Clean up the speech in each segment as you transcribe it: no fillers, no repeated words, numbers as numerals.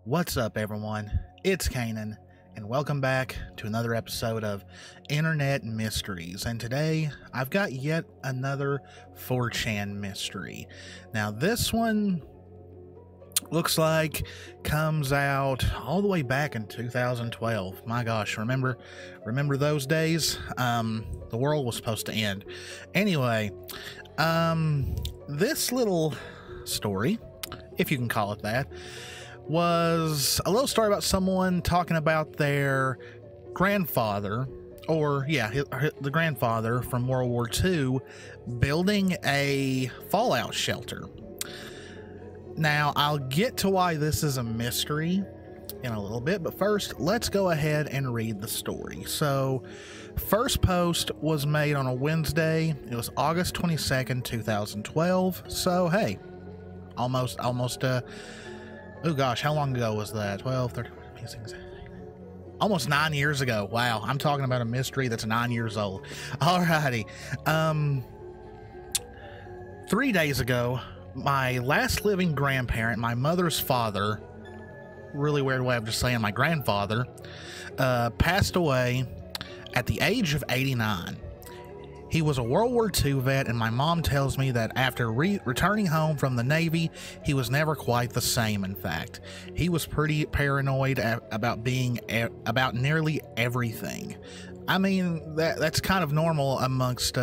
What's up, everyone? It's Cannan, and welcome back to another episode of Internet Mysteries. And today, I've got yet another 4chan mystery. Now, this one looks like comes out all the way back in 2012. My gosh, remember those days? The world was supposed to end. Anyway, this little story, if you can call it that, was a little story about someone talking about their grandfather, or the grandfather from World War II, building a fallout shelter. Now, I'll get to why this is a mystery in a little bit, but first, let's go ahead and read the story. So, first post was made on a Wednesday. It was August 22nd, 2012. So, hey, almost, oh gosh, how long ago was that? 12, 30, almost 9 years ago. Wow, I'm talking about a mystery that's 9 years old. Alrighty. 3 days ago, my last living grandparent, my mother's father, really weird way of just saying my grandfather, passed away at the age of 89. He was a World War II vet, and my mom tells me that after returning home from the Navy, he was never quite the same. In fact, he was pretty paranoid about nearly everything. I mean, that's kind of normal amongst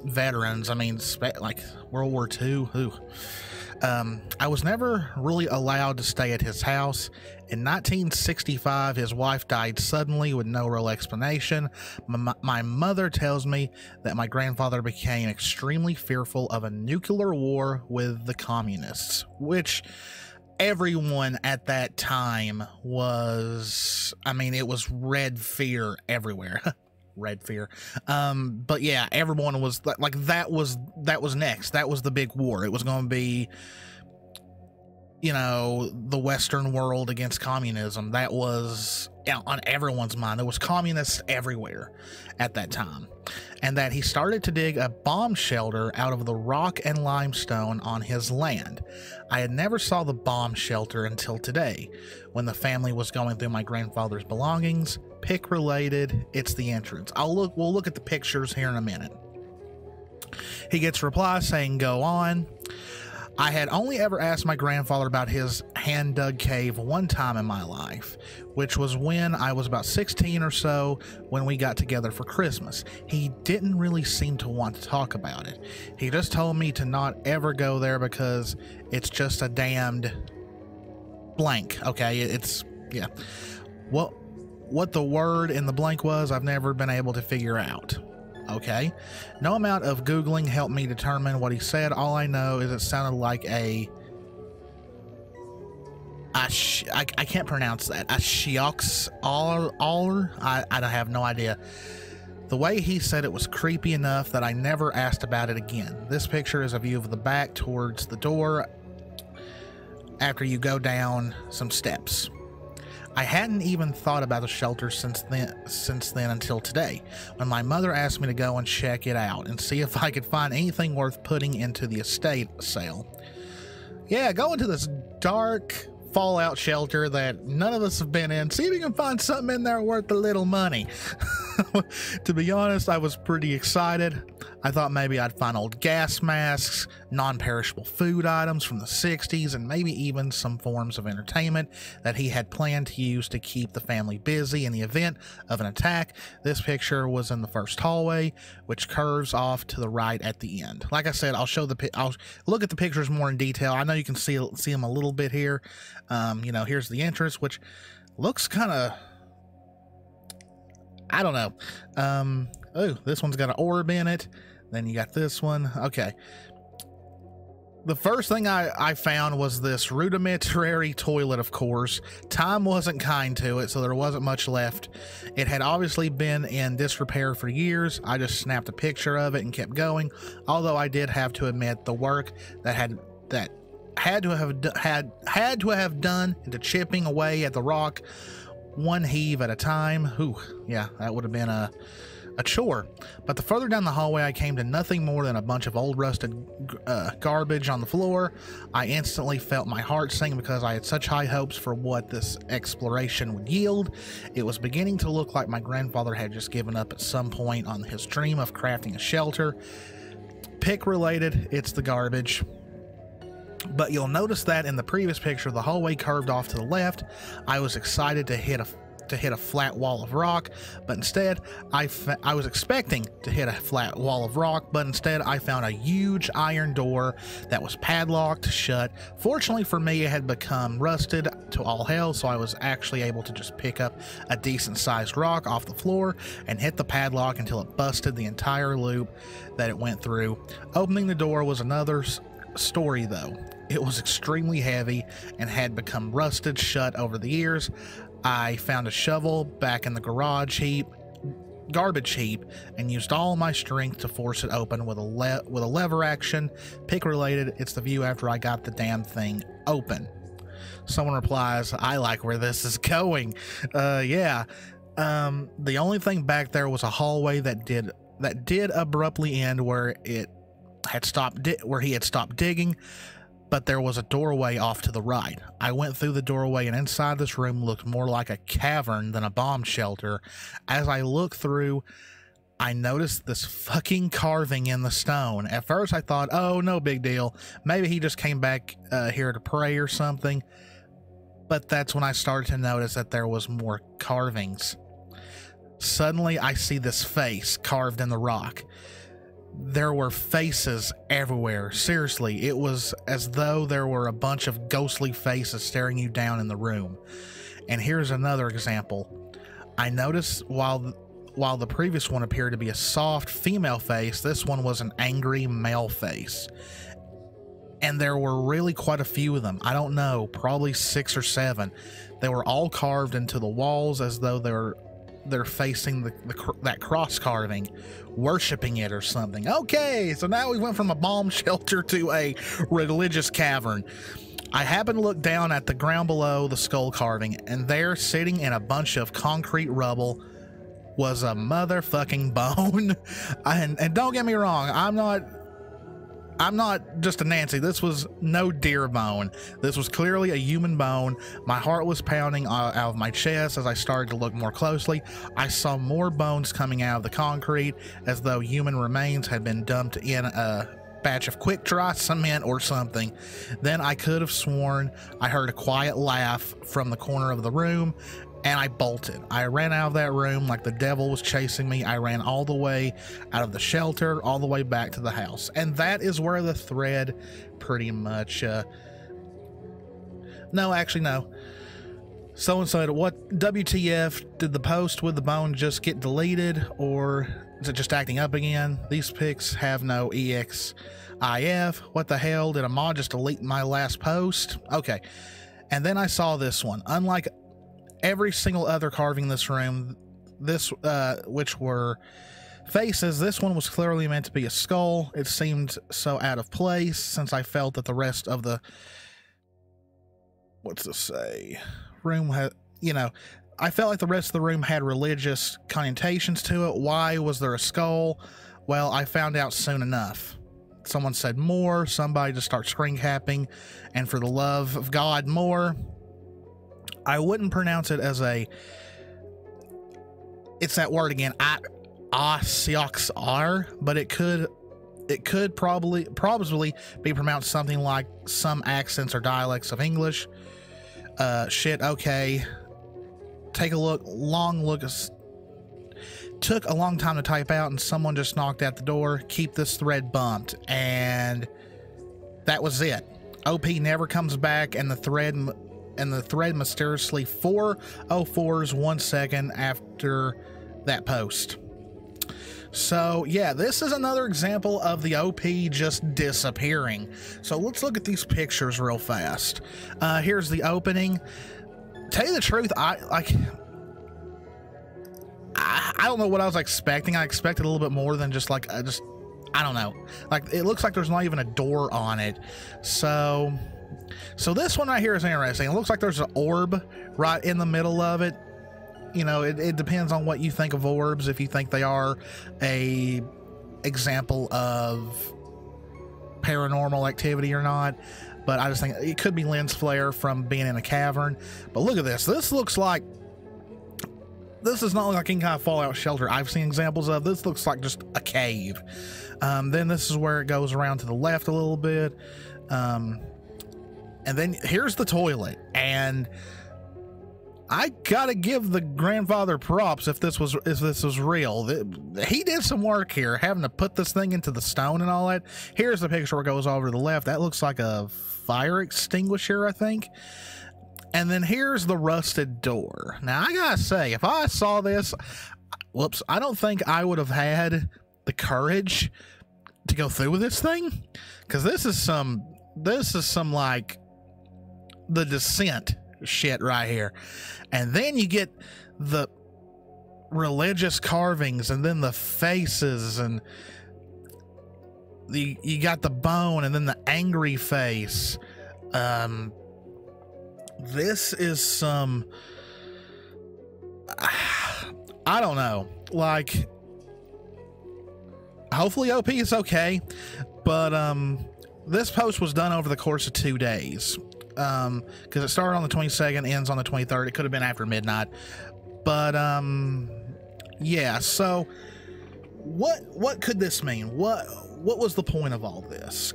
veterans. I mean, like World War II. I was never really allowed to stay at his house. In 1965, his wife died suddenly with no real explanation. My mother tells me that my grandfather became extremely fearful of a nuclear war with the communists, which everyone at that time was, I mean, it was red fear everywhere. Red fear. But yeah, everyone was like that was next. That was the big war. It was going to be, you know, the Western world against communism. That was on everyone's mind. There was communists everywhere at that time. And that he started to dig a bomb shelter out of the rock and limestone on his land. I had never saw the bomb shelter until today, when the family was going through my grandfather's belongings. Pick related, it's the entrance. We'll look at the pictures here in a minute. He gets a reply saying, "Go on." I had only ever asked my grandfather about his hand-dug cave one time in my life, which was when I was about 16 or so, when we got together for Christmas. He didn't really seem to want to talk about it. He just told me to not ever go there because it's just a damned blank, okay? Yeah. What the word in the blank was, I've never been able to figure out. Okay, no amount of Googling helped me determine what he said. All I know is it sounded like I can't pronounce that. A shiox all. I have no idea. The way he said it was creepy enough that I never asked about it again. This picture is a view of the back towards the door after you go down some steps. I hadn't even thought about the shelter since then until today, when my mother asked me to go and check it out and see if I could find anything worth putting into the estate sale. Yeah, go into this dark fallout shelter that none of us have been in. See if you can find something in there worth a little money. To be honest, I was pretty excited. I thought maybe I'd find old gas masks, non-perishable food items from the 60s, and maybe even some forms of entertainment that he had planned to use to keep the family busy in the event of an attack. This picture was in the first hallway, which curves off to the right at the end. Like I said, I'll look at the pictures more in detail. I know you can see them a little bit here. You know, here's the entrance, which looks kind of, I don't know. Oh, this one's got an orb in it. Then you got this one. Okay. The first thing I found was this rudimentary toilet, of course. Time wasn't kind to it, so there wasn't much left. It had obviously been in disrepair for years. I just snapped a picture of it and kept going. Although I did have to admit the work that had to have done into chipping away at the rock, one heave at a time. Ooh, yeah, that would have been a a chore. But the further down the hallway I came to nothing more than a bunch of old rusted garbage on the floor. I instantly felt my heart sink because I had such high hopes for what this exploration would yield. It was beginning to look like my grandfather had just given up at some point on his dream of crafting a shelter. Pick related, it's the garbage. But you'll notice that in the previous picture, the hallway curved off to the left. I was excited to hit a flat wall of rock, but instead I was expecting to hit a flat wall of rock, but instead I found a huge iron door that was padlocked shut. Fortunately for me, it had become rusted to all hell, so I was actually able to just pick up a decent sized rock off the floor and hit the padlock until it busted the entire loop that it went through. Opening the door was another story though. It was extremely heavy and had become rusted shut over the years. I found a shovel back in the garbage heap, and used all my strength to force it open with a lever action. Pick related, it's the view after I got the damn thing open. Someone replies, I like where this is going. Yeah. The only thing back there was a hallway that did abruptly end where he had stopped digging, but there was a doorway off to the right. I went through the doorway, and inside this room looked more like a cavern than a bomb shelter. As I looked through, I noticed this fucking carving in the stone. At first I thought, oh, no big deal. Maybe he just came back here to pray or something. But that's when I started to notice that there was more carvings. Suddenly I see this face carved in the rock. There were faces everywhere. Seriously, it was as though there were a bunch of ghostly faces staring you down in the room. And here's another example. I noticed while the previous one appeared to be a soft female face, this one was an angry male face. And there were really quite a few of them. I don't know, probably 6 or 7. They were all carved into the walls as though they're facing that cross carving, worshiping it or something. Okay, so now we went from a bomb shelter to a religious cavern. I happened to look down at the ground below the skull carving, and there, sitting in a bunch of concrete rubble, was a motherfucking bone. And don't get me wrong, I'm not just a Nancy. This was no deer bone. This was clearly a human bone. My heart was pounding out of my chest as I started to look more closely. I saw more bones coming out of the concrete, as though human remains had been dumped in a batch of quick dry cement or something. Then I could have sworn I heard a quiet laugh from the corner of the room, and I bolted. I ran out of that room like the devil was chasing me. I ran all the way out of the shelter, all the way back to the house. And that is where the thread pretty much... No, actually, no. Someone said, what WTF? Did the post with the bone just get deleted? Or is it just acting up again? These pics have no EXIF. What the hell? Did a mod just delete my last post? Okay. And then I saw this one. Unlike every single other carving in this room, which were faces, this one was clearly meant to be a skull. It seemed so out of place since I felt that the rest of the room had, I felt like the rest of the room had religious connotations to it. Why was there a skull? Well, I found out soon enough. Someone said more. Somebody just started screen capping, and for the love of God, more. I wouldn't pronounce it as it's that word again, Siox-R, but it could probably be pronounced something like some accents or dialects of English. Shit, okay. Take a look, took a long time to type out, and someone just knocked at the door. Keep this thread bumped, and that was it. OP never comes back, and the thread mysteriously 4:04 1 second after that post. So yeah, this is another example of the OP just disappearing. So let's look at these pictures real fast. Here's the opening. Tell you the truth, I don't know what I was expecting. I expected a little bit more than just like I don't know. Like, it looks like there's not even a door on it. So this one right here is interesting. It looks like there's an orb right in the middle of it. You know, it depends on what you think of orbs, if you think they are a example of paranormal activity or not. But I just think it could be lens flare from being in a cavern. But look at this. This looks like, this does not look like any kind of fallout shelter I've seen examples of. This looks like just a cave. Then this is where it goes around to the left a little bit. And then here's the toilet. And I gotta give the grandfather props if this was real. He did some work here, having to put this thing into the stone and all that. Here's the picture where it goes over to the left. That looks like a fire extinguisher, I think. And then here's the rusted door. Now, I gotta say, if I saw this, whoops, I don't think I would have had the courage to go through with this thing, because this is some like The Descent shit right here. And then you get the religious carvings, and then the faces, and you got the bone, and then the angry face. This is some, I don't know, like, hopefully OP is okay, but this post was done over the course of 2 days, because it started on the 22nd, ends on the 23rd. It could have been after midnight, but yeah. So what could this mean? What was the point of all this?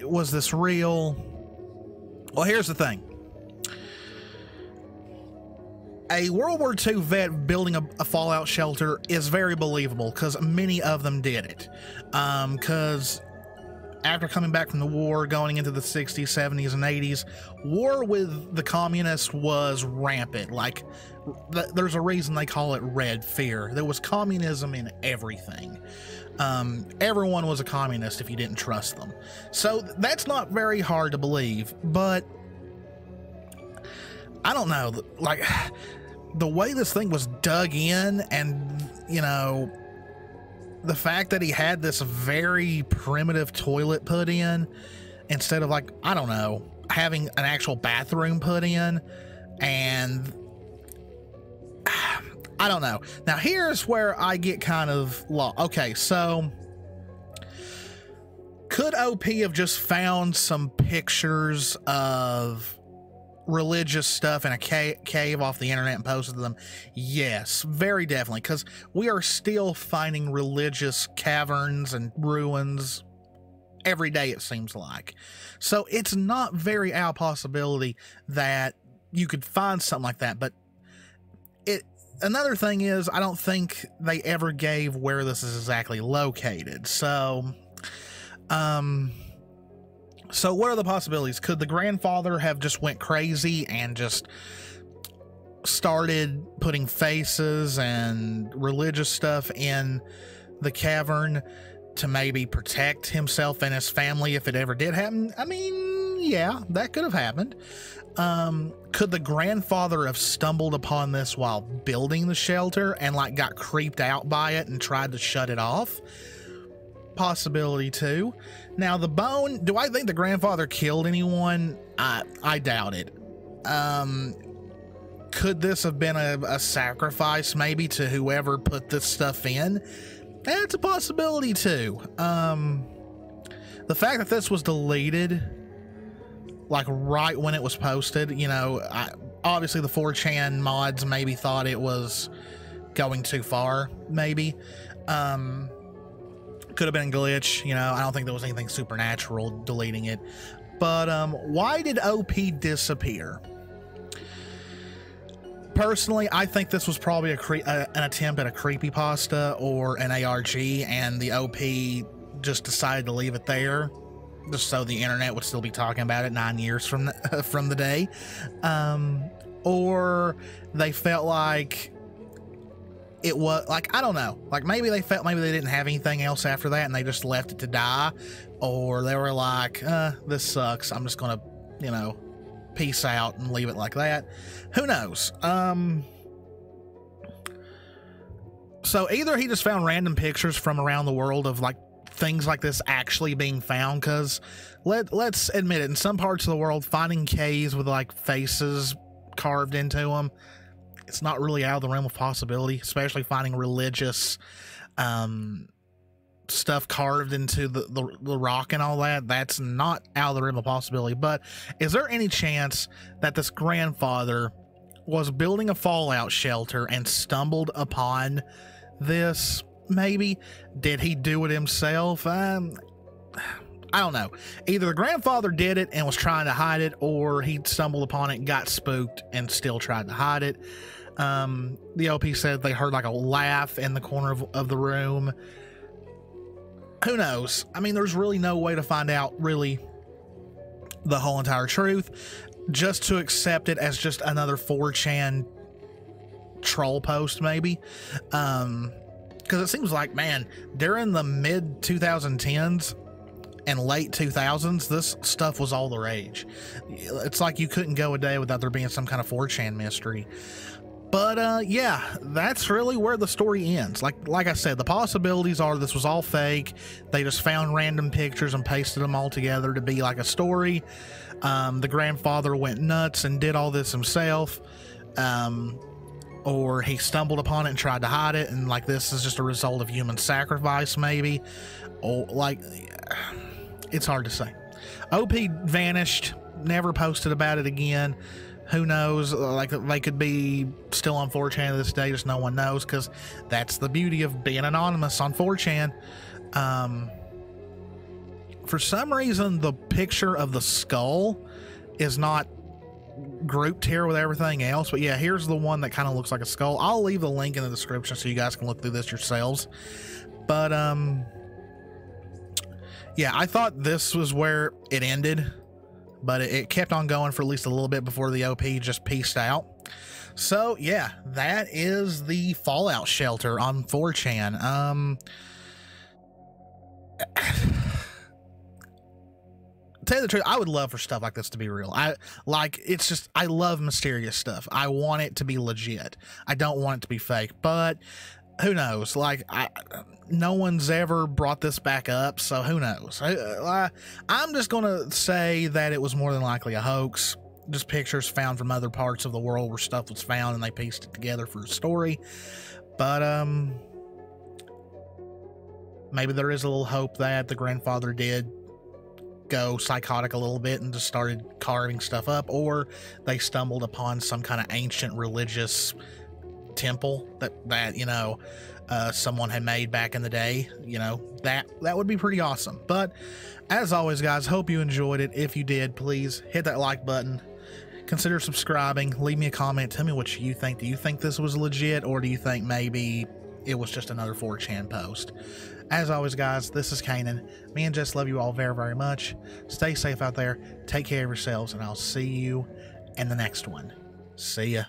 Was this real? Well, here's the thing. A World War II vet building a fallout shelter is very believable, because many of them did it. Because after coming back from the war, going into the 60s, 70s, and 80s, war with the communists was rampant. Like, there's a reason they call it Red Fear. There was communism in everything. Everyone was a communist if you didn't trust them. So that's not very hard to believe, but I don't know, like, the way this thing was dug in, and, you know, the fact that he had this very primitive toilet put in instead of, like, I don't know, having an actual bathroom put in, and I don't know. Now, here's where I get kind of lost. Okay, so could OP have just found some pictures of religious stuff in a cave off the internet and posted them? Yes, very definitely, because we are still finding religious caverns and ruins every day, it seems like. So it's not very out of possibility that you could find something like that. But another thing is, I don't think they ever gave where this is exactly located. So so what are the possibilities? Could the grandfather have just went crazy and just started putting faces and religious stuff in the cavern to maybe protect himself and his family if it ever did happen? I mean, yeah, that could have happened. Could the grandfather have stumbled upon this while building the shelter and, like, got creeped out by it and tried to shut it off? Possibility too. Now, the bone, do I think the grandfather killed anyone? I doubt it. Could this have been a sacrifice maybe to whoever put this stuff in? That's a possibility too. The fact that this was deleted, like, right when it was posted, you know, obviously the 4chan mods maybe thought it was going too far, maybe. Could have been a glitch, you know. I don't think there was anything supernatural deleting it. But why did OP disappear? Personally, I think this was probably an attempt at a creepypasta or an ARG, and the OP just decided to leave it there, just so the internet would still be talking about it 9 years from the day. Or they felt like it was, like, I don't know, like, maybe they felt maybe they didn't have anything else after that and they just left it to die, or they were like, this sucks, I'm just gonna, you know, peace out and leave it like that. Who knows? So either he just found random pictures from around the world of, like, things like this actually being found, because let's admit it, in some parts of the world, finding caves with, like, faces carved into them, it's not really out of the realm of possibility, especially finding religious stuff carved into the rock and all that. That's not out of the realm of possibility. But is there any chance that this grandfather was building a fallout shelter and stumbled upon this? Maybe. Did he do it himself? I don't know. Either the grandfather did it and was trying to hide it, or he stumbled upon it and got spooked and still tried to hide it. The OP said they heard like a laugh in the corner of the room. Who knows? I mean, there's really no way to find out really the whole entire truth. Just to accept it as just another 4chan troll post, maybe. Because it seems like, man, during the mid 2010s and late 2000s, this stuff was all the rage. It's like you couldn't go a day without there being some kind of 4chan mystery. But yeah, that's really where the story ends. Like I said, the possibilities are this was all fake. They just found random pictures and pasted them all together to be like a story. The grandfather went nuts and did all this himself. Or he stumbled upon it and tried to hide it, and like this is just a result of human sacrifice, maybe. Or like, it's hard to say. OP vanished, never posted about it again. Who knows? Like, they could be still on 4chan to this day, just no one knows, because that's the beauty of being anonymous on 4chan. For some reason, the picture of the skull is not grouped here with everything else, but yeah, here's the one that kind of looks like a skull. I'll leave the link in the description so you guys can look through this yourselves. But yeah, I thought this was where it ended, but it kept on going for at least a little bit before the OP just peaced out. So yeah, that is the fallout shelter on 4chan. Tell you the truth, I would love for stuff like this to be real. I love mysterious stuff. I want it to be legit. I don't want it to be fake, but who knows? Like, no one's ever brought this back up, so who knows? I'm just gonna say that it was more than likely a hoax. Just pictures found from other parts of the world where stuff was found and they pieced it together for a story. But maybe there is a little hope that the grandfather did go psychotic a little bit and just started carving stuff up, or they stumbled upon some kind of ancient religious temple that you know, someone had made back in the day. You know, that would be pretty awesome. But as always, guys, hope you enjoyed it. If you did, please hit that like button, consider subscribing, leave me a comment, tell me what you think. Do you think this was legit, or do you think maybe it was just another 4chan post? As always, guys, this is Canaan. Me and Jess love you all very, very much. Stay safe out there. Take care of yourselves, and I'll see you in the next one. See ya.